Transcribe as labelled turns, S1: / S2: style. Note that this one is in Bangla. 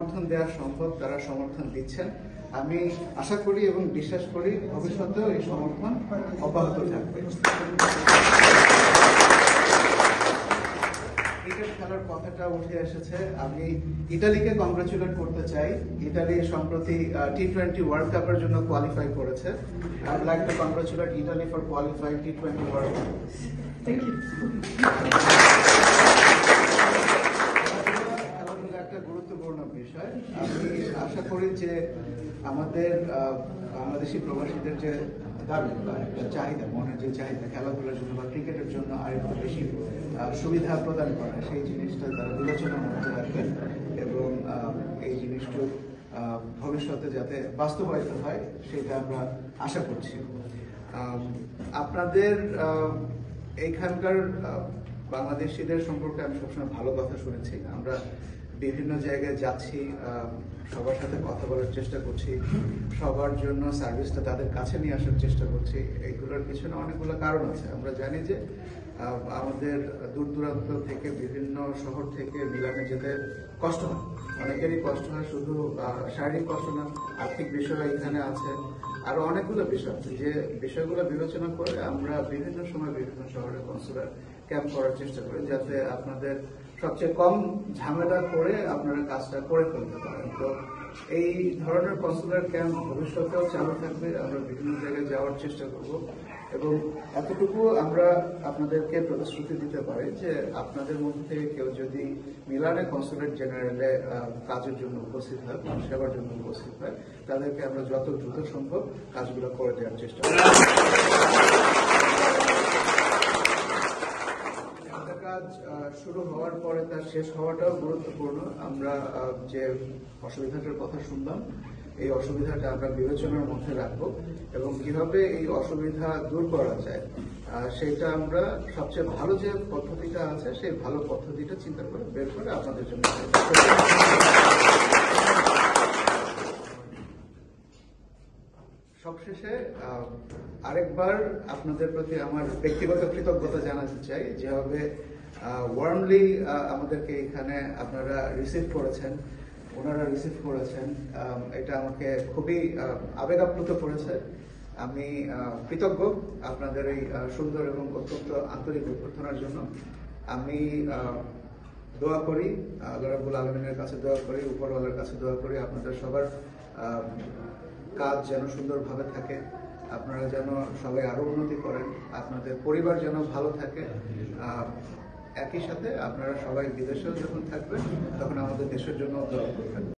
S1: সমর্থন দেওয়া সম্ভব, তারা সমর্থন দিচ্ছেন। আমি আশা করি এবং বিশ্বাস করি ভবিষ্যতেও এই সমর্থন অব্যাহত থাকবে। ক্রিকেট খেলার কথাটা উঠে এসেছে, আমি ইতালিকে কংগ্রেচুলেট করতে চাই। ইতালি সম্প্রতি T20 ওয়ার্ল্ড কাপের জন্য কোয়ালিফাই করেছে। I would like to congratulate Italy for qualifying T20 world cup.
S2: Thank you.
S1: একটা গুরুত্বপূর্ণ বিষয়। আমি আশা করি যে আমাদের বাংলাদেশি প্রবাসীদের যে দাবি বা একটা চাহিদা, মনের যে চাহিদা খেলাধুলার জন্য বা ক্রিকেটের জন্য আরেকটু বেশি সুবিধা প্রদান করা, সেই জিনিসটা তারা বিবেচনার মধ্যে রাখবেন এবং এই জিনিসটা ভবিষ্যতে যাতে বাস্তবায়িত হয় সেটা আমরা আশা করছি। আপনাদের এইখানকার বাংলাদেশিদের সম্পর্কে আমি সবসময় ভালো কথা শুনেছি। আমরা বিভিন্ন জায়গায় যাচ্ছি, সবার সাথে কথা বলার চেষ্টা করছি, সবার জন্য সার্ভিসটা তাদের কাছে নিয়ে আসার চেষ্টা করছি। এইগুলোর পিছনে অনেকগুলো কারণ আছে। আমরা জানি যে আমাদের দূর দূরান্ত থেকে বিভিন্ন শহর থেকে মিলানে যেতে কষ্ট হয়, অনেকেরই কষ্ট হয়। শুধু শারীরিক কষ্ট না, আর্থিক বিষয় এখানে আছে, আরো অনেকগুলো বিষয় আছে যে বিষয়গুলো বিবেচনা করে আমরা বিভিন্ন সময় বিভিন্ন শহরে কনসুলার ক্যাম্প করার চেষ্টা করি, যাতে আপনাদের সবচেয়ে কম ঝামেলা করে আপনারা কাজটা করে ফেলতে পারেন। তো এই ধরনের কনসুলার ক্যাম্প ভবিষ্যতেও চালু থাকবে। আমরা বিভিন্ন জায়গায় যাওয়ার চেষ্টা করব এবং এতটুকু আমরা আপনাদেরকে প্রতিশ্রুতি দিতে পারি যে আপনাদের মধ্যে থেকে কেউ যদি মিলানে কনসুলেট জেনারেলে কাজের জন্য উপস্থিত হয়, সেবার জন্য উপস্থিত হয়, তাদেরকে আমরা যত দ্রুত সম্ভব কাজগুলো করে দেওয়ার চেষ্টা করব। কাজ শুরু হওয়ার পরে তার শেষ হওয়াটাও গুরুত্বপূর্ণ। আমরা যে অসুবিধাটার কথা শুনলাম, এই অসুবিধাটা আমরা বিবেচনার মধ্যে রাখবো এবং কিভাবে এই অসুবিধা দূর করা যায় সেটা আমরা সবচেয়ে ভালো যে পদ্ধতিটা আছে সেই ভালো পদ্ধতিটা চিন্তা করে বের করে আপনাদের জন্য। সবশেষে আরেকবার আপনাদের প্রতি আমার ব্যক্তিগত কৃতজ্ঞতা জানাতে চাই, যেভাবে ওয়ার্মলি আমাদেরকে এখানে আপনারা রিসিভ করেছেন, ওনারা রিসিভ করেছেন, এটা আমাকে খুবই আবেগ আপ্লুত করেছে। আমি কৃতজ্ঞ আপনাদের এই সুন্দর এবং অত্যন্ত আন্তরিক অভ্যর্থনার জন্য। আমি দোয়া করি, আল্লাহ রাব্বুল আলামিনের কাছে দোয়া করি, উপরওয়ালার কাছে দোয়া করি আপনাদের সবার কাজ যেন সুন্দরভাবে থাকে, আপনারা যেন সবাই আরো উন্নতি করেন, আপনাদের পরিবার যেন ভালো থাকে। একই সাথে আপনারা সবাই বিদেশেও যখন থাকবেন তখন আমাদের দেশের জন্য দোয়া করবেন।